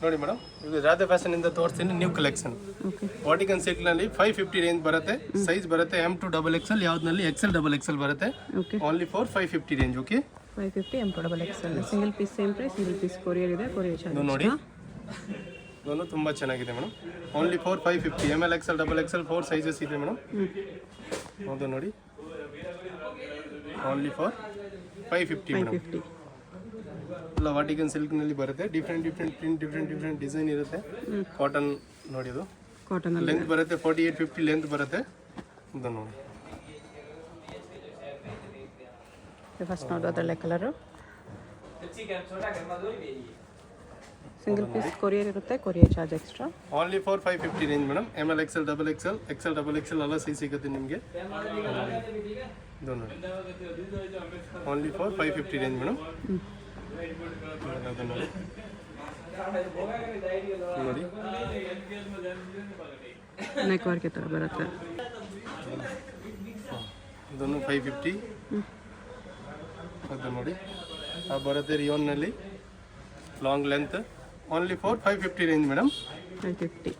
ನೋಡಿ ಮೇಡಮ್, ಇದು ರಾಧೆ ಫ್ಯಾಷನ್ ಇಂದ ತೋರಿಸ್ತೀನಿ ನ್ಯೂ ಕಲೆಕ್ಷನ್. ವಾಟಿಕನ್ ಸಿಲ್ಕ್ ನಲ್ಲಿ 550 ರೇಂಜ್ ಬರುತ್ತೆ. ಸೈಜ್ ಬರುತ್ತೆ M2 XXL, ಯಾವ್ದ್ರಲ್ಲಿ XL XXL ಬರುತ್ತೆ. Only for 550 range. Okay, 550 M2 XXL. Single piece same price, single piece courier ಇದೆ, ಕೊರಿಯರ್ ಚಾರ್ಜ್. ನೋಡಿ, ಇದೊಂದು ತುಂಬಾ ಚೆನ್ನಾಗಿದೆ madam. Only for 550. ML XL XXL 4 sizes ಇದೆ ಮೇಡಮ್. ಹೌದು ನೋಡಿ, ಓನ್ಲಿ ಫಾರ್ 550 ಮೇಡಮ್. ಎಲ್ಲ ವಾಟಿಕನ್ ಸಿಲ್ಕ್ ನಲ್ಲಿ ಬರುತ್ತೆ. ಡಿಫ್ರೆಂಟ್ ಪ್ರಿಂಟ್, ಡಿಫ್ರೆಂಟ್ ಡಿಸೈನ್ ಇರುತ್ತೆ. ಕಾಟನ್ ನೋಡಿ, ಇದು ಕಾಟನ್ ಲೆಂತ್ ಬರುತ್ತೆ 48-50 ಲೆಂತ್ ಬರುತ್ತೆ. ಇದು ನೋಡಿ, ಫಸ್ಟ್ ನೋಡಿ ಅದರಲ್ಲೇ ಕಲರು. ಸಿಂಗಲ್ ಪೀಸ್ ಕೊರಿಯರ್ ಇರುತ್ತೆ, courier charge extra. Only for 550 range madam. ML XL XXL XL ಎಲ್ಲ ಸೈಜ್ ಸಿಗುತ್ತೆ ನಿಮಗೆ. ಇದು ನೋಡಿ, ಓನ್ಲಿ ಫಾರ್ 550 ರೇಂಜ್ ಮೇಡಮ್. ನೋಡಿ, ನೆಕ್ ವರ್ಕ್ ಈ ಥರ ಬರುತ್ತೆ. ಇದನ್ನು 550. ಅದು ನೋಡಿ, ಬರುತ್ತೆ ರಿಯೋನ್ನಲ್ಲಿ long length. Only for 550 range madam. 550.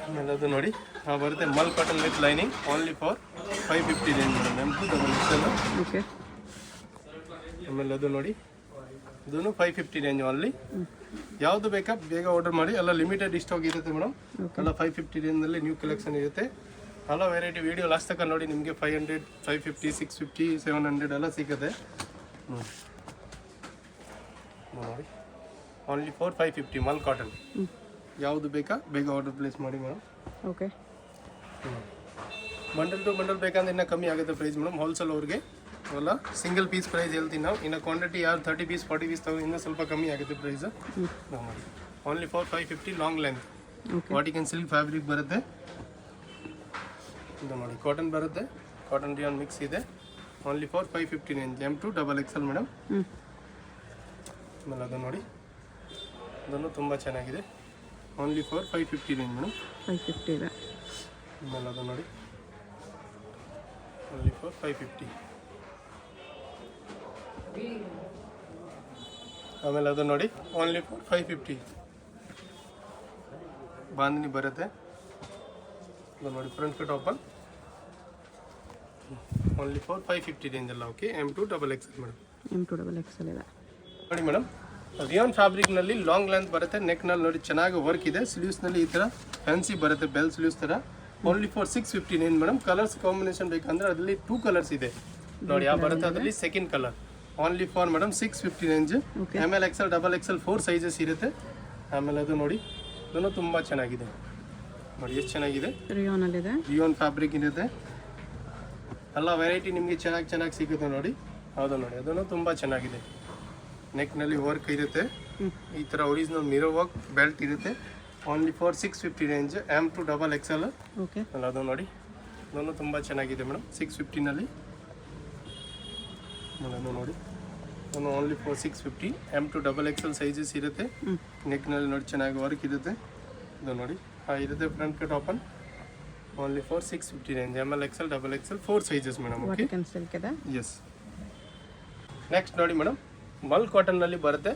ಆಮೇಲೆ ಅದು ನೋಡಿ, ಬರುತ್ತೆ ಮಲ್ cotton with lining. Only for 550 range madam. M2 XXL. Okay, ಆಮೇಲೆ ಅದು ನೋಡಿ, ಇದನ್ನು 550 ರೇಂಜ್ ಓನ್ಲಿ. ಯಾವುದು ಬೇಕಾ ಬೇಗ ಆರ್ಡರ್ ಮಾಡಿ. ಎಲ್ಲ ಲಿಮಿಟೆಡ್ ಸ್ಟಾಕ್ ಇರುತ್ತೆ ಮೇಡಮ್. ಎಲ್ಲ 550 ರೇಂಜ್ನಲ್ಲಿ ನ್ಯೂ ಕಲೆಕ್ಷನ್ ಇರುತ್ತೆ. ಎಲ್ಲ ವೆರೈಟಿ ವಿಡಿಯೋ ಲಾಸ್ಟ್ ತನಕ ನೋಡಿ. ನಿಮಗೆ 500, 550, 650, 700 ಎಲ್ಲ ಸಿಗುತ್ತೆ ನೋಡಿ. Only for 550 Mal cotton. ಯಾವುದು ಬೇಕಾ ಬೇಗ ಆರ್ಡರ್ ಪ್ಲೇಸ್ ಮಾಡಿ madam. Okay, bundle to bundle ಬೇಕಂದ್ರೆ ಇನ್ನೂ ಕಮ್ಮಿ ಆಗುತ್ತೆ ಪ್ರೈಸ್ ಮೇಡಮ್. ಹೋಲ್ಸೇಲ್ ಅವ್ರಿಗೆ ಅಲ್ಲ, ಸಿಂಗಲ್ ಪೀಸ್ ಪ್ರೈಸ್ ಹೇಳ್ತೀನಿ ನಾವು. ಇನ್ನು ಕ್ವಾಂಟಿಟಿ ಯಾರು 30 ಪೀಸ್ 40 ಪೀಸ್ ತಗೋ, ಇನ್ನೂ ಸ್ವಲ್ಪ ಕಮ್ಮಿ ಆಗುತ್ತೆ ಪ್ರೈಸ್. ನೋಡಿ, only for 550 long length. Vatican silk fabric ಬರುತ್ತೆ. ಇದು ನೋಡಿ, ಕಾಟನ್ ಬರುತ್ತೆ, ಕಾಟನ್ ರಿಯಾನ್ ಮಿಕ್ಸ್ ಇದೆ. Only for 550 range. M2 XXL madam. ಆಮೇಲೆ ಅದು ನೋಡಿ, ಅದನ್ನು ತುಂಬ ಚೆನ್ನಾಗಿದೆ. Only for 550 range madam. 550 ಇದೆ. ಆಮೇಲೆ ಅದು ನೋಡಿ, ಓನ್ಲಿ ಫಾರ್ 550. ಆಮೇಲೆ ಅದು ನೋಡಿ, ಓನ್ಲಿ ಫಾರ್ 550 ಬಾಂಧನಿ ಬರುತ್ತೆ. ಅದು ನೋಡಿ, front cut open. Only for 550 range ಎಲ್ಲ. Okay, M2 XXL madam. M2 XXL ಇದೆ ನೋಡಿ ಮೇಡಮ್. ರಿಯಾನ್ ಫ್ಯಾಬ್ರಿಕ್ನಲ್ಲಿ ಲಾಂಗ್ ಲೆಂತ್ ಬರುತ್ತೆ. ನೆಕ್ನಲ್ಲಿ ನೋಡಿ ಚೆನ್ನಾಗಿ ವರ್ಕ್ ಇದೆ. ಸ್ಲೀವ್ಸ್ನಲ್ಲಿ ಈ ಥರ ಫ್ಯಾನ್ಸಿ ಬರುತ್ತೆ, ಬೆಲ್ ಸ್ಲೀವ್ಸ್ ಥರ. Only for 650 range madam. Colours combination ಬೇಕಂದ್ರೆ ಅದರಲ್ಲಿ 2 ಕಲರ್ಸ್ ಇದೆ ನೋಡಿ. ಯಾವ ಬರುತ್ತೆ ಅದರಲ್ಲಿ second colour. Only for madam 650 range. ML XL XXL 4 sizes ಇರುತ್ತೆ. ಆಮೇಲೆ ಅದು ನೋಡಿ, ಇದನ್ನು ತುಂಬ ಚೆನ್ನಾಗಿದೆ ನೋಡಿ, ಎಷ್ಟು ಚೆನ್ನಾಗಿದೆ. ರಿಯಾನ್ ಫ್ಯಾಬ್ರಿಕ್ ಇರುತ್ತೆ. ಎಲ್ಲ ವೆರೈಟಿ ನಿಮಗೆ ಚೆನ್ನಾಗಿ ಸಿಗುತ್ತೆ ನೋಡಿ. ಹೌದು ನೋಡಿ, ಅದನ್ನು ತುಂಬ ಚೆನ್ನಾಗಿದೆ. ನೆಕ್ನಲ್ಲಿ ವರ್ಕ್ ಇರುತ್ತೆ, ಈ ಥರ ಒರಿಜಿನಲ್ ಮಿರೋ ವರ್ಕ್ ಬೆಲ್ಟ್ ಇರುತ್ತೆ. Only for 650 range. M2 XXL. ಅಲ್ಲ, ಅದು ನೋಡಿ, ಅದನ್ನು ತುಂಬ ಚೆನ್ನಾಗಿದೆ ಮೇಡಮ್. 650ನಲ್ಲಿ ಅದು ನೋಡಿ, ಅದನ್ನು only for 650. M2 XXL sizes ಇರುತ್ತೆ. ನೆಕ್ನಲ್ಲಿ ನೋಡಿ ಚೆನ್ನಾಗಿ ವರ್ಕ್ ಇರುತ್ತೆ. ಇದು ನೋಡಿ, ಇರುತ್ತೆ front cut open. Only for 650 range. ML XL XXL 4 sizes madam. Okay, yes. Next ನೋಡಿ ಮೇಡಮ್, ಮಲ್ ಕಾಟನ್ನಲ್ಲಿ ಬರುತ್ತೆ.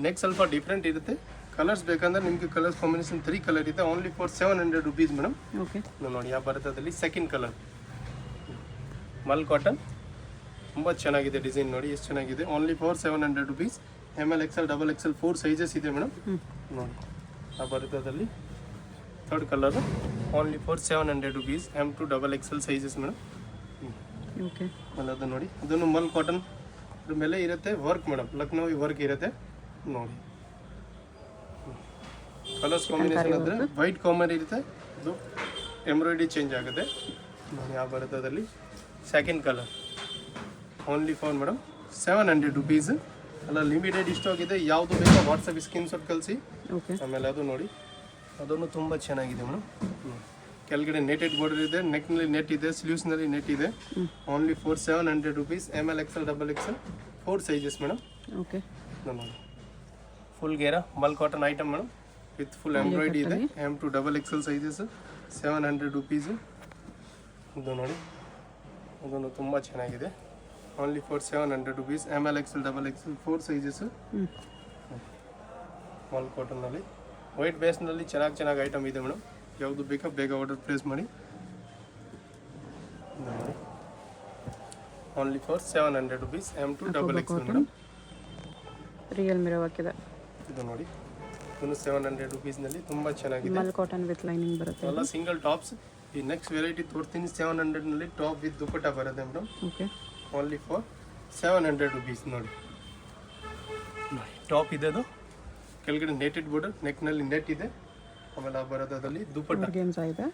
ನೆಕ್ ಸ್ವಲ್ಪ ಡಿಫ್ರೆಂಟ್ ಇರುತ್ತೆ. ಕಲರ್ಸ್ ಬೇಕಂದ್ರೆ ನಿಮಗೆ ಕಲರ್ಸ್ ಕಾಂಬಿನೇಷನ್ 3 ಕಲರ್ ಇದೆ. Only for 700 rupees madam. ನೋಡಿ, ಯಾವ ಬರುತ್ತೆ ಅದರಲ್ಲಿ ಸೆಕೆಂಡ್ ಕಲರ್. ಮಲ್ ಕಾಟನ್ ತುಂಬ ಚೆನ್ನಾಗಿದೆ. ಡಿಸೈನ್ ನೋಡಿ ಎಷ್ಟು ಚೆನ್ನಾಗಿದೆ. Only for 700 rupees. ML XL XXL 4 sizes ಇದೆ ಮೇಡಮ್. ನೋಡಿ, ಆ ಬರುತ್ತೆ ಅದರಲ್ಲಿ third colour. Only for 700 rupees. M2 XXL sizes madam. Okay, ಅದು ನೋಡಿ, ಅದನ್ನು ಮಲ್ ಕಾಟನ್ ಮೇಲೆ ಇರುತ್ತೆ ವರ್ಕ್ ಮೇಡಮ್. ಲಕ್ನೋವಿ ವರ್ಕ್ ಇರುತ್ತೆ ನೋಡಿ. ಕಲರ್ಸ್ ಕಾಂಬಿನೇಷನ್ ಅಂದರೆ ವೈಟ್ ಕಾಮನ್ ಇರುತ್ತೆ, ಇದು ಎಂಬ್ರಾಯ್ಡ್ರಿ ಚೇಂಜ್ ಆಗುತ್ತೆ ನೋಡಿ. ಯಾವ ಬರುತ್ತೆ ಅದರಲ್ಲಿ second colour. Only for madam 700 rupees. ಅಲ್ಲ, ಲಿಮಿಟೆಡ್ ಸ್ಟಾಕ್ ಇದೆ. ಯಾವುದು ಬೇಕಾ ವಾಟ್ಸಪ್ ಸ್ಕ್ರೀನ್ಶಾಟ್ ಕಳಿಸಿ. ಆಮೇಲೆ ಅದು ನೋಡಿ, ಅದನ್ನು ತುಂಬ ಚೆನ್ನಾಗಿದೆ ಮೇಡಮ್. ಕೆಳಗಡೆ ನೆಟೆಡ್ ಬಾರ್ಡರ್ ಇದೆ, ನೆಕ್ನಲ್ಲಿ ನೆಟ್ ಇದೆ, ಸ್ಲೀವ್ಸ್ನಲ್ಲಿ ನೆಟ್ ಇದೆ. Only for 700 rupees. ML XL XXL 4 sizes madam. Okay, ನೋಡಿ, ಫುಲ್ ಗೇರಾ ಮಲ್ cotton item madam with full embroidery ಇದೆ. M2 XXL sizes 700 rupees. ಇದು ನೋಡಿ, ಅದನ್ನು ತುಂಬ ಚೆನ್ನಾಗಿದೆ. Only for 700 rupees. ML XL XXL 4 sizes. ಮಾಲ್ ಕಾಟನ್ನಲ್ಲಿ ವೈಟ್ ಬೇಸ್ನಲ್ಲಿ ಚೆನ್ನಾಗಿ ಐಟಮ್ ಇದೆ ಮೇಡಮ್. ಯಾವುದು ಬೇಕಾ ಬೇಗ ಆರ್ಡರ್ ಪ್ಲೇಸ್ ಮಾಡಿ. Only for 700 rupees M2 XXL madam. Real mirror work ಇದೆ. ಇದು ನೋಡಿ, ಇದನ್ನು 700 rupeesನಲ್ಲಿ ತುಂಬ ಚೆನ್ನಾಗಿದೆ. ಮಲ್ ಕಾಟನ್ ವಿತ್ ಲೈನಿಂಗ್ ಬರುತ್ತೆ. ಎಲ್ಲ ಸಿಂಗಲ್ ಟಾಪ್ಸ್. ಈ next variety ತೋರ್ತೀನಿ. 700ನಲ್ಲಿ top with dupatta ಬರುತ್ತೆ madam. Okay, only for 700 rupees. ನೋಡಿ ಟಾಪ್ ಇದೆ, ಅದು ಕೆಳಗಡೆ ನೆಟೆಡ್ ಬಾರ್ಡರ್, ನೆಕ್ನಲ್ಲಿ ನೆಟ್ ಇದೆ. ಆಮೇಲೆ ಆ ಬರೋದಲ್ಲಿ ದುಪ್ಪಟ್ಟ ಆರ್ಗೆನ್ಸಾ ಇದೆ.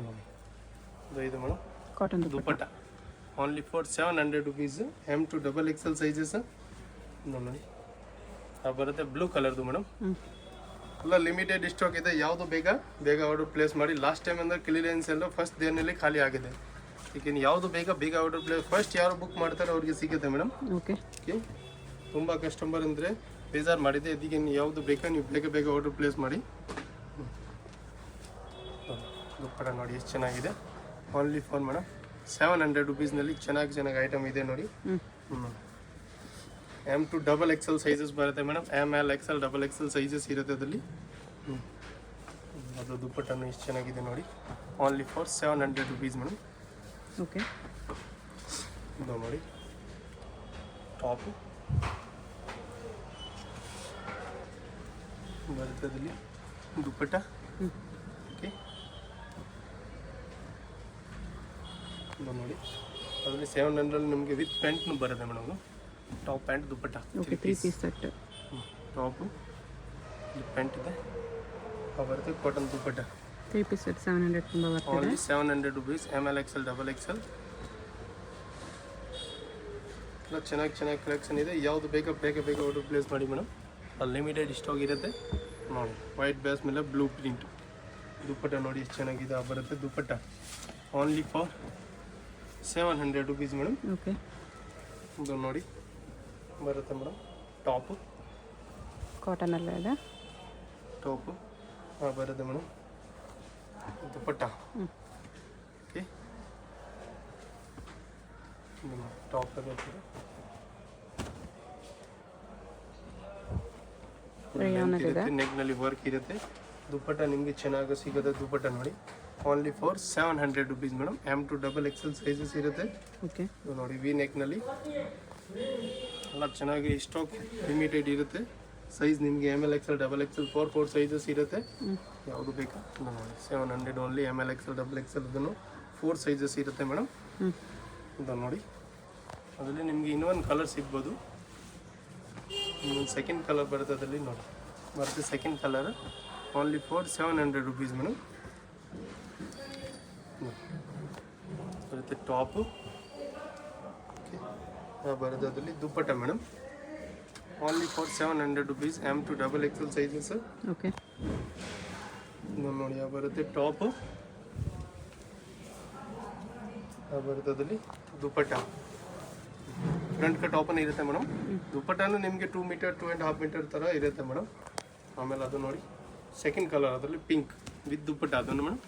ನೋಡಿ ಇದು madam cotton dupatta. Only for 700 rupees. M2 XXL sizes ನೋಡಿ. ಆ ಬರುತ್ತೆ ಬ್ಲೂ ಕಲರ್ದು ಮೇಡಮ್. ಎಲ್ಲ ಲಿಮಿಟೆಡ್ ಸ್ಟಾಕ್ ಇದೆ. ಯಾವುದು ಬೇಗ ಆರ್ಡರ್ ಪ್ಲೇಸ್ ಮಾಡಿ. ಲಾಸ್ಟ್ ಟೈಮ್ ಅಂದರೆ ಕ್ಲಿಯರೆನ್ಸ್ ಎಲ್ಲ ಫಸ್ಟ್ ಡೇನಲ್ಲಿ ಖಾಲಿ ಆಗಿದೆ. ಈಗ ಯಾವುದು ಬೇಗ ಆರ್ಡರ್ ಪ್ಲೇಸ್ ಫಸ್ಟ್ ಯಾರು ಬುಕ್ ಮಾಡ್ತಾರೆ ಅವ್ರಿಗೆ ಸಿಗುತ್ತೆ ಮೇಡಮ್. ಓಕೆ, ತುಂಬ ಕಸ್ಟಮರ್ ಅಂದರೆ ಬೇಜಾರು ಮಾಡಿದೆ. ಇದಕ್ಕೆ ಯಾವುದು ಬೇಕಾ ನೀವು ಬೇಗ ಆರ್ಡರ್ ಪ್ಲೇಸ್ ಮಾಡಿ. ದುಪ್ಪಟ್ಟ ನೋಡಿ ಎಷ್ಟು ಚೆನ್ನಾಗಿದೆ. ಓನ್ಲಿ ಫಾರ್ ಮೇಡಮ್ 700 rupeesನಲ್ಲಿ ಚೆನ್ನಾಗಿ ಐಟಮ್ ಇದೆ ನೋಡಿ. M2 XXL ಸೈಜಸ್ ಬರುತ್ತೆ madam. ML XL XXL sizes ಇರುತ್ತೆ ಅದರಲ್ಲಿ. ಅದು ದುಪ್ಪಟ್ಟನು ಎಷ್ಟು ಚೆನ್ನಾಗಿದೆ ನೋಡಿ. Only for 700 rupees madam. Okay, ಇದು ನೋಡಿ ಟಾಪು ಬರುತ್ತೆ ಅದರಲ್ಲಿ ದುಪ್ಪಟ್ಟ. ಓಕೆ, ಇದು ನೋಡಿ ಅದರಲ್ಲಿ 700 ನಿಮಗೆ ವಿತ್ ಪ್ಯಾಂಟ್ನು ಬರುತ್ತೆ madam. Top pant dupatta okay, 3 piece set. Top pant ಇದೆ, ಬರುತ್ತೆ ಕಾಟನ್ ದುಪ್ಪಟ್ಟ. 3 ಪೀಸ್ ಸೆಟ್ 700 ತುಂಬ ಬರ್ತದೆ. Only 700 rupees. ML XL XXL ಎಲ್ಲ ಚೆನ್ನಾಗಿ ಕಲೆಕ್ಷನ್ ಇದೆ. ಯಾವುದು ಬೇಗ ಆರ್ಡರ್ ಪ್ಲೇಸ್ ಮಾಡಿ ಮೇಡಮ್. ಅಲ್ಲಿ ಲಿಮಿಟೆಡ್ ಸ್ಟಾಕ್ ಇರುತ್ತೆ ನೋಡಿ. ವೈಟ್ ಬೇಸ್ ಮೇಲೆ ಬ್ಲೂ ಪ್ರಿಂಟ್ ದುಪ್ಪಟ್ಟ ನೋಡಿ ಎಷ್ಟು ಚೆನ್ನಾಗಿದೆ. ಆ ಬರುತ್ತೆ dupatta. Only for 700 rupees madam. Okay, ಇದು ನೋಡಿ ಬರುತ್ತೆ ಮೇಡಮ್. ಟಾಪು ಕಾಟನಲ್ಲೇ ಇದೆ. ಟಾಪು ಬರುತ್ತೆ ಮೇಡಮ್. ದುಪ್ಪಟ್ಟ. ಓಕೆ, ಟಾಪ್ ಬರುತ್ತೆ. ನೆಕ್ನಲ್ಲಿ ವರ್ಕ್ ಇರುತ್ತೆ. ದುಪ್ಪಟ್ಟ ನಿಮಗೆ ಚೆನ್ನಾಗಿ ಸಿಗುತ್ತೆ. ದುಪ್ಪಟ್ಟ ನೋಡಿ only for 700 rupees madam. M2 XXL sizes ಇರುತ್ತೆ. ಓಕೆ, ನೋಡಿ ವಿ ನೆಕ್ನಲ್ಲಿ ಎಲ್ಲ ಚೆನ್ನಾಗಿ ಸ್ಟಾಕ್ ಲಿಮಿಟೆಡ್ ಇರುತ್ತೆ. ಸೈಜ್ ನಿಮಗೆ ML XL XXL 4 ಸೈಜಸ್ ಇರುತ್ತೆ. ಯಾವುದು ಬೇಕಾ ನೋಡಿ 700 ಓನ್ಲಿ. ML XL XXL ಅದನ್ನು 4 ಸೈಜಸ್ ಇರುತ್ತೆ ಮೇಡಮ್. ಇದು ನೋಡಿ ಅದರಲ್ಲಿ ನಿಮಗೆ ಇನ್ನೊಂದು ಕಲರ್ ಸಿಗ್ಬೋದು. ಇನ್ನೊಂದು ಸೆಕೆಂಡ್ ಕಲರ್ ಬರುತ್ತೆ ಅದರಲ್ಲಿ ನೋಡಿ ಬರುತ್ತೆ. Second colour only for 700 rupees madam. ಬರುತ್ತೆ ಟಾಪು. ಬರುತ್ತೆ ಅದರಲ್ಲಿ dupatta madam. Only for 700 rupees. M2 XXL sizes. Okay, ನೋಡಿ ಬರುತ್ತೆ ಟಾಪು. ಬರುತ್ತೆ ಅದರಲ್ಲಿ ದುಪ್ಪಟ್ಟ. ಫ್ರಂಟ್ ಕಟ್ ಓಪನ್ ಇರುತ್ತೆ ಮೇಡಮ್. ದುಪ್ಪಟ್ಟನು ನಿಮಗೆ 2 ಮೀಟರ್ 2.5 ಮೀಟರ್ ಥರ ಇರುತ್ತೆ ಮೇಡಮ್. ಆಮೇಲೆ ಅದು ನೋಡಿ ಸೆಕೆಂಡ್ ಕಲರ್ ಅದರಲ್ಲಿ ಪಿಂಕ್ ವಿತ್ ದುಪ್ಪಟ್ಟ ಅದನ್ನು ಮೇಡಮ್.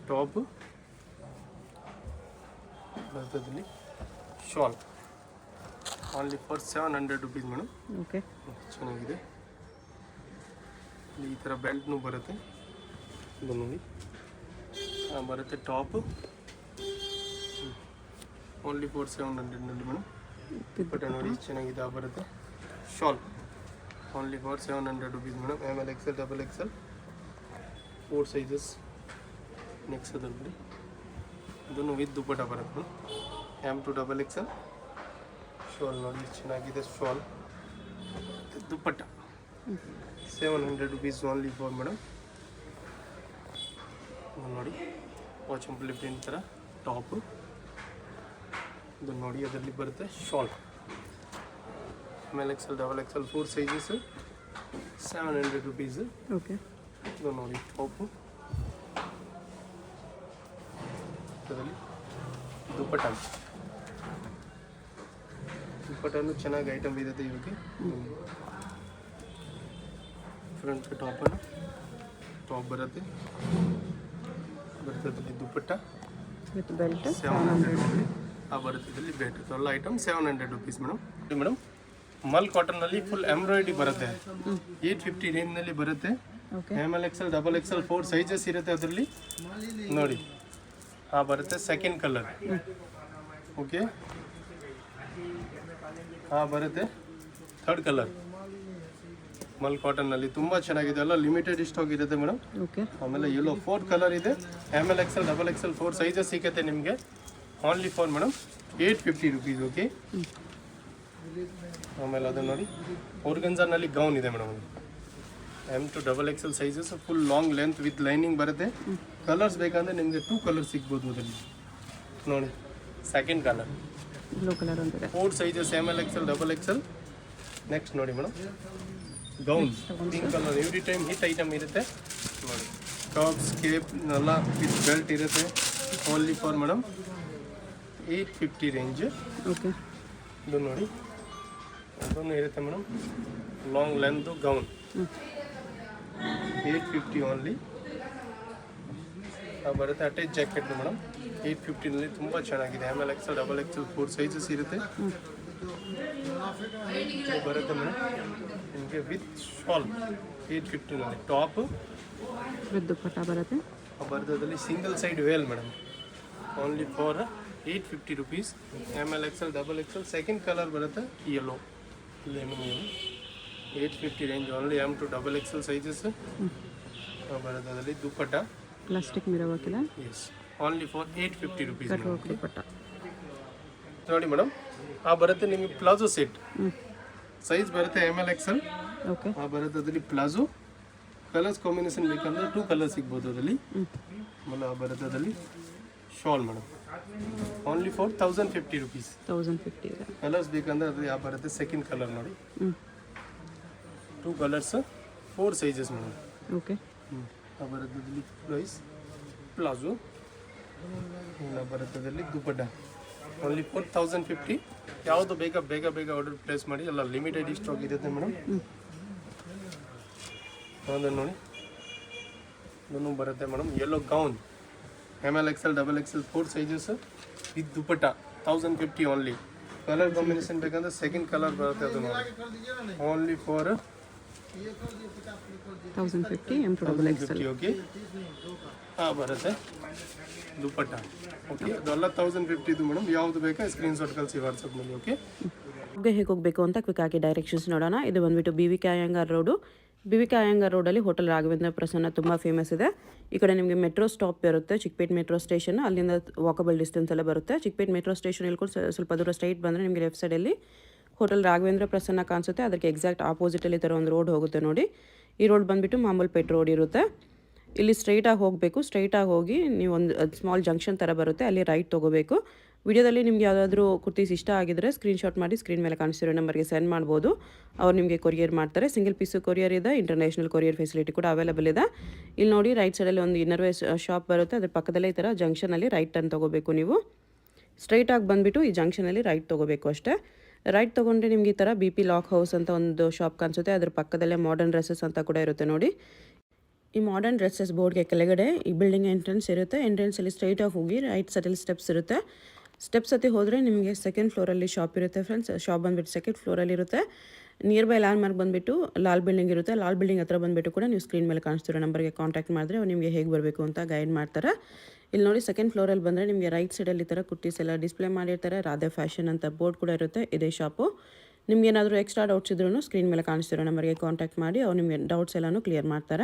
ಟಾಪು ಬರ್ತದಲ್ಲಿ shawl. Only for 700 rupees madam. Okay, ಚೆನ್ನಾಗಿದೆ. ಈ ಥರ ಬೆಲ್ಟ್ನು ಬರುತ್ತೆ. ಇದು ನೋಡಿ ಬರುತ್ತೆ ಟಾಪು. ಓನ್ಲಿ ಫಾರ್ 700ನಲ್ಲಿ ಮೇಡಮ್. ದುಪ್ಪಟ್ಟ ನೋಡಿ ಚೆನ್ನಾಗಿದೆ. ಬರುತ್ತೆ shawl. Only for 700 rupees madam. ML XL XXL 4 sizes. Next ಅದರಲ್ಲಿ ಇದನ್ನು ವಿತ್ ದುಪ್ಪಟ್ಟ ಬರುತ್ತೆ ಮೇಡಮ್. M2 XXL ಶಾಲ್ ನೋಡಿ ಚೆನ್ನಾಗಿದೆ. Shawl dupatta 700 rupees only for madam. ನೋಡಿ ವಾಚಂಪಲ್ಲಿ ಪ್ರಿಂಟ್ ಥರ ಟಾಪು. ಇದು ನೋಡಿ ಅದರಲ್ಲಿ ಬರುತ್ತೆ shawl. ML XL XXL 4 sizes 700 rupees. Okay, ಇದು ನೋಡಿ ಟಾಪು. ಅದರಲ್ಲಿ ದುಪ್ಪಟ್ಟನು ಚೆನ್ನಾಗಿ ಐಟಮ್ ಇರುತ್ತೆ ಇವಾಗ. ಫ್ರಂಟ್ ಟಾಪನ್ನು ಟಾಪ್ ಬರುತ್ತೆ. ಬರ್ತದಲ್ಲಿ ದುಪ್ಪಟ್ಟ ವಿತ್ ಬೆಲ್ಟ್ 700 ಬರುತ್ತೆ. ಇದರಲ್ಲಿ ಬೆಲ್ಟ್ ಎಲ್ಲ ಐಟಮ್ 700 rupees ಮೇಡಮ್. ಮಲ್ ಕಾಟನ್ನಲ್ಲಿ ಫುಲ್ ಎಂಬ್ರಾಯ್ಡ್ರಿ ಬರುತ್ತೆ 850 ರೇಂಜ್ನಲ್ಲಿ ಬರುತ್ತೆ okay ML XL XXL 4 sizes ಇರುತ್ತೆ ಅದರಲ್ಲಿ ನೋಡಿ ಬರುತ್ತೆ ಸೆಕೆಂಡ್ ಕಲರ್ ಓಕೆ ಬರುತ್ತೆ ಥರ್ಡ್ ಕಲರ್ ಮಲ್ ಕಾಟನ್ನಲ್ಲಿ ತುಂಬ ಚೆನ್ನಾಗಿದೆ ಎಲ್ಲ ಲಿಮಿಟೆಡ್ ಸ್ಟಾಕ್ ಇರುತ್ತೆ ಮೇಡಮ್ ಓಕೆ ಆಮೇಲೆ ಎಲ್ಲೋ ಫೋರ್ತ್ ಕಲರ್ ಇದೆ ML XL XXL 4 ಸೈಜಸ್ ಸಿಗುತ್ತೆ ನಿಮಗೆ only for madam 850 rupees okay ಆಮೇಲೆ ಅದು ನೋಡಿ ಆರ್ಗನ್ಜಾನಲ್ಲಿ ಗೌನ್ ಇದೆ madam M to XXL sizes full long length with lining ಬರುತ್ತೆ ಕಲರ್ಸ್ ಬೇಕಂದ್ರೆ ನಿಮಗೆ 2 ಕಲರ್ ಸಿಗ್ಬೋದು ಅದರಲ್ಲಿ ನೋಡಿ ಸೆಕೆಂಡ್ ಕಲರ್ ಬ್ಲೂ ಕಲರ್ ಒಂದಿದೆ 4 sizes ML XL XXL next ನೋಡಿ madam gown pink colour every time hit item ಇರುತ್ತೆ ನೋಡಿ ಟಾಪ್ಸ್ ಕೇಪ್ ಎಲ್ಲ ವಿತ್ ಬೆಲ್ಟ್ ಇರುತ್ತೆ only for madam 850 range okay ಇದು ನೋಡಿ ಅದನ್ನು ಇರುತ್ತೆ madam long length gown 850 only ಬರುತ್ತೆ ಅಟ್ಯಾಚ್ ಜಾಕೆಟ್ ಮೇಡಮ್ 850ನಲ್ಲಿ ತುಂಬ ಚೆನ್ನಾಗಿದೆ ML XL XXL 4 ಸೈಜಸ್ ಇರುತ್ತೆ ಇದು ಬರುತ್ತೆ ಮೇಡಮ್ ನಿಮಗೆ ವಿತ್ ಶಾಲ್ 850ನಲ್ಲಿ ಟಾಪ್ ವಿತ್ ದುಪ್ಪಟ್ಟ ಬರುತ್ತೆ ಬರ್ದದಲ್ಲಿ single side veil madam only for 850 rupees ML XL XXL second colour ಬರುತ್ತೆ yellow lemon yellow 850 range only M to XXL sizes ಬರುತ್ತೆ ಅದರಲ್ಲಿ ದುಪ್ಪಟ್ಟ ಪ್ಲಾಸ್ಟಿಕ್ ಮಿರರ್ ಹಾಕಿಲ್ಲ yes only for 850 rupees cut work dupatta ನೋಡಿ madam ಬರುತ್ತೆ ನಿಮಗೆ palazzo set size ಬರುತ್ತೆ ML XL okay ಬರುತ್ತೆ ಅದರಲ್ಲಿ ಪ್ಲಾಜೋ ಕಲರ್ಸ್ ಕಾಂಬಿನೇಷನ್ ಬೇಕಂದ್ರೆ 2 ಕಲರ್ ಸಿಗ್ಬೋದು ಅದರಲ್ಲಿ ಆಮೇಲೆ ಬರುತ್ತೆ ಅದರಲ್ಲಿ shawl madam only for 1050 rupees 1050 ಇದೆ ಕಲರ್ಸ್ ಬೇಕಂದ್ರೆ ಅದು ಬರುತ್ತೆ ಸೆಕೆಂಡ್ ಕಲರ್ ನೋಡಿ 2 ಕಲರ್ಸ್ 4 ಸೈಜಸ್ ಮೇಡಮ್ ಓಕೆ ಬರುತ್ತೆ ಅದರಲ್ಲಿ ಪ್ರೈಸ್ ಪ್ಲಾಜೋ ಬರುತ್ತೆ ಅದರಲ್ಲಿ ದುಪ್ಪಟ್ಟ ಓನ್ಲಿ 4050 ಯಾವುದು ಬೇಗ ಆರ್ಡರ್ ಪ್ಲೇಸ್ ಮಾಡಿ ಎಲ್ಲ ಲಿಮಿಟೆಡ್ ಸ್ಟಾಕ್ ಇರುತ್ತೆ ಮೇಡಮ್ ಅದನ್ನು ನೋಡಿ ಇದನ್ನು ಬರುತ್ತೆ madam yellow gown ML XL XXL 4 sizes with dupatta 1050 only colour combination ಬೇಕಂದ್ರೆ ಸೆಕೆಂಡ್ ಕಲರ್ ಬರುತ್ತೆ ಅದು ನೋಡಿ only for 1050 M to XXL okay ಬರುತ್ತೆ ದುಪ್ಪಟ್ಟ ಓಕೆ ಅದೆಲ್ಲ 1050 ಇದು ಮೇಡಮ್ ಯಾವುದು ಬೇಕಾ ಸ್ಕ್ರೀನ್ಶಾಟ್ ಕಳಿಸಿ ವಾಟ್ಸಪ್ನಲ್ಲಿ ಓಕೆ ಹೇಗೆ ಹೋಗಬೇಕು ಅಂತ ಕ್ವಿಕ್ ಆಗಿ ಡೈರೆಕ್ಷನ್ಸ್ ನೋಡೋಣ ಇದು ಬಂದ್ಬಿಟ್ಟು BVK Iyengar road BVK Iyengar ರೋಡಲ್ಲಿ ಹೋಟೆಲ್ ರಾಘವೇಂದ್ರ ಪ್ರಸನ್ನ ತುಂಬ ಫೇಮಸ್ ಇದೆ ಈ ಕಡೆ ನಿಮಗೆ ಮೆಟ್ರೋ ಸ್ಟಾಪ್ ಬರುತ್ತೆ ಚಿಕ್ಕಪೇಟ್ ಮೆಟ್ರೋ ಸ್ಟೇಷನ್ ಅಲ್ಲಿಂದ ವಾಕಬಲ್ ಡಿಸ್ಟೆನ್ಸ್ ಎಲ್ಲ ಬರುತ್ತೆ ಚಿಕ್ಕಪೇಟ್ ಮೆಟ್ರೋ ಸ್ಟೇಷನ್ ಇಳ್ಕೊಂಡು ಸ್ವಲ್ಪ ದೂರ ಸ್ಟ್ರೈಟ್ ಬಂದರೆ ನಿಮಗೆ ಲೆಫ್ಟ್ ಸೈಡಲ್ಲಿ ಹೋಟೆಲ್ ರಾಘವೇಂದ್ರ ಪ್ರಸನ್ನ ಕಾಣಿಸುತ್ತೆ ಅದಕ್ಕೆ ಎಕ್ಸಾಕ್ಟ್ ಆಪೋಸಿಟಲ್ಲಿ ಈ ಥರ ಒಂದು ರೋಡ್ ಹೋಗುತ್ತೆ ನೋಡಿ ಈ ರೋಡ್ ಬಂದುಬಿಟ್ಟು ಮಾಮೂಲ್ಪೇಟ್ ರೋಡ್ ಇರುತ್ತೆ ಇಲ್ಲಿ ಸ್ಟ್ರೈಟಾಗಿ ಹೋಗಬೇಕು ಸ್ಟ್ರೈಟಾಗಿ ಹೋಗಿ ನೀವು ಒಂದು ಸ್ಮಾಲ್ ಜಂಕ್ಷನ್ ಥರ ಬರುತ್ತೆ ಅಲ್ಲಿ ರೈಟ್ ತೊಗೋಬೇಕು ವಿಡಿಯೋದಲ್ಲಿ ನಿಮ್ಗೆ ಯಾವುದಾದ್ರೂ ಕುರ್ತೀಸ್ ಇಷ್ಟ ಆಗಿದ್ರೆ ಸ್ಕ್ರೀನ್ಶಾಟ್ ಮಾಡಿ ಸ್ಕ್ರೀನ್ ಮೇಲೆ ಕಾಣಿಸಿರೋ ನಂಬರ್ಗೆ ಸೆಂಡ್ ಮಾಡ್ಬೋದು ಅವ್ರು ನಿಮಗೆ ಕೊರಿಯರ್ ಮಾಡ್ತಾರೆ ಸಿಂಗಲ್ ಪೀಸು ಕೊರಿಯರ್ ಇದೆ ಇಂಟರ್ನ್ಯಾಷನಲ್ ಕೊರಿಯರ್ ಫೆಸಿಲಿಟಿ ಕೂಡ ಅವೈಲೇಬಲ್ ಇದೆ ಇಲ್ಲಿ ನೋಡಿ ರೈಟ್ ಸೈಡಲ್ಲಿ ಒಂದು ಇನ್ನರ್ವೇರ್ ಶಾಪ್ ಬರುತ್ತೆ ಅದ್ರ ಪಕ್ಕದಲ್ಲೇ ಈ ಥರ ಜಂಕ್ಷನಲ್ಲಿ ರೈಟ್ ಟರ್ನ್ ತೊಗೋಬೇಕು ನೀವು ಸ್ಟ್ರೈಟಾಗಿ ಬಂದುಬಿಟ್ಟು ಈ ಜಂಕ್ಷನಲ್ಲಿ ರೈಟ್ ತೊಗೋಬೇಕು ಅಷ್ಟೇ ರೈಟ್ ತೊಗೊಂಡ್ರೆ ನಿಮ್ಗೆ ಈ ಥರ BP ಲಾಕ್ ಹೌಸ್ ಅಂತ ಒಂದು ಶಾಪ್ ಕಾಣಿಸುತ್ತೆ ಅದ್ರ ಪಕ್ಕದಲ್ಲೇ ಮಾಡರ್ನ್ ಡ್ರೆಸ್ಸಸ್ ಅಂತ ಕೂಡ ಇರುತ್ತೆ ನೋಡಿ ಈ ಮಾಡರ್ನ್ ಡ್ರೆಸ್ಸಸ್ ಬೋರ್ಡ್ಗೆ ಕೆಳಗಡೆ ಈ ಬಿಲ್ಡಿಂಗ್ ಎಂಟ್ರೆನ್ಸ್ ಇರುತ್ತೆ ಎಂಟ್ರೆನ್ಸಲ್ಲಿ ಸ್ಟ್ರೈಟಾಗಿ ಹೋಗಿ ರೈಟ್ ಸೈಡಲ್ಲಿ ಸ್ಟೆಪ್ಸ್ ಇರುತ್ತೆ ಸ್ಟೆಪ್ಸ್ ಹತ್ತಿ ಹೋದರೆ ನಿಮಗೆ ಸೆಕೆಂಡ್ ಫ್ಲೋರಲ್ಲಿ ಶಾಪ್ ಇರುತ್ತೆ ಫ್ರೆಂಡ್ಸ್ ಶಾಪ್ ಬಂದುಬಿಟ್ಟು ಸೆಕೆಂಡ್ ಫ್ಲೋರಲ್ಲಿ ಇರುತ್ತೆ ನಿಯರ್ ಬೈ ಲ್ಯಾಂಡ್ ಮಾರ್ಕ್ ಬಂದುಬಿಟ್ಟು ಲಾಲ್ ಬಿಲ್ಡಿಂಗ್ ಇರುತ್ತೆ ಲಾಲ್ ಬಿಲ್ಡಿಂಗ್ ಹತ್ರ ಬಂದುಬಿಟ್ಟು ಕೂಡ ನೀವು ಸ್ಕ್ರೀನ್ ಮೇಲೆ ಕಾಣಿಸ್ತಿರೋ ನಂಬರ್ಗೆ ಕಾಂಟ್ಯಾಕ್ಟ್ ಮಾಡಿದ್ರೆ ಅವ್ರು ನಿಮಗೆ ಹೇಗೆ ಬರಬೇಕು ಅಂತ ಗೈಡ್ ಮಾಡ್ತಾರೆ ಇಲ್ಲಿ ನೋಡಿ ಸೆಕೆಂಡ್ ಫ್ಲೋರಲ್ಲಿ ಬಂದರೆ ನಿಮಗೆ ರೈಟ್ ಸೈಡಲ್ಲಿ ಈ ಥರ ಕುರ್ತೀಸ್ ಎಲ್ಲ ಡಿಸ್ಪ್ಲೇ ಮಾಡಿರ್ತಾರೆ ರಾಧೆ ಫ್ಯಾಷನ್ ಅಂತ ಬೋರ್ಡ್ ಕೂಡ ಇರುತ್ತೆ ಇದೇ ಶಾಪು ನಿಮ್ಗೆ ಏನಾದರೂ ಎಕ್ಸ್ಟ್ರಾ ಡೌಟ್ಸ್ ಇದ್ರೂ ಸ್ಕ್ರೀನ್ ಮೇಲೆ ಕಾಣಿಸ್ತಿರೋ ನಂಬರ್ಗೆ ಕಾಂಟ್ಯಾಕ್ಟ್ ಮಾಡಿ ಅವ್ರು ನಿಮಗೆ ಡೌಟ್ಸ್ ಎಲ್ಲನೂ ಕ್ಲಿಯರ್ ಮಾಡ್ತಾರೆ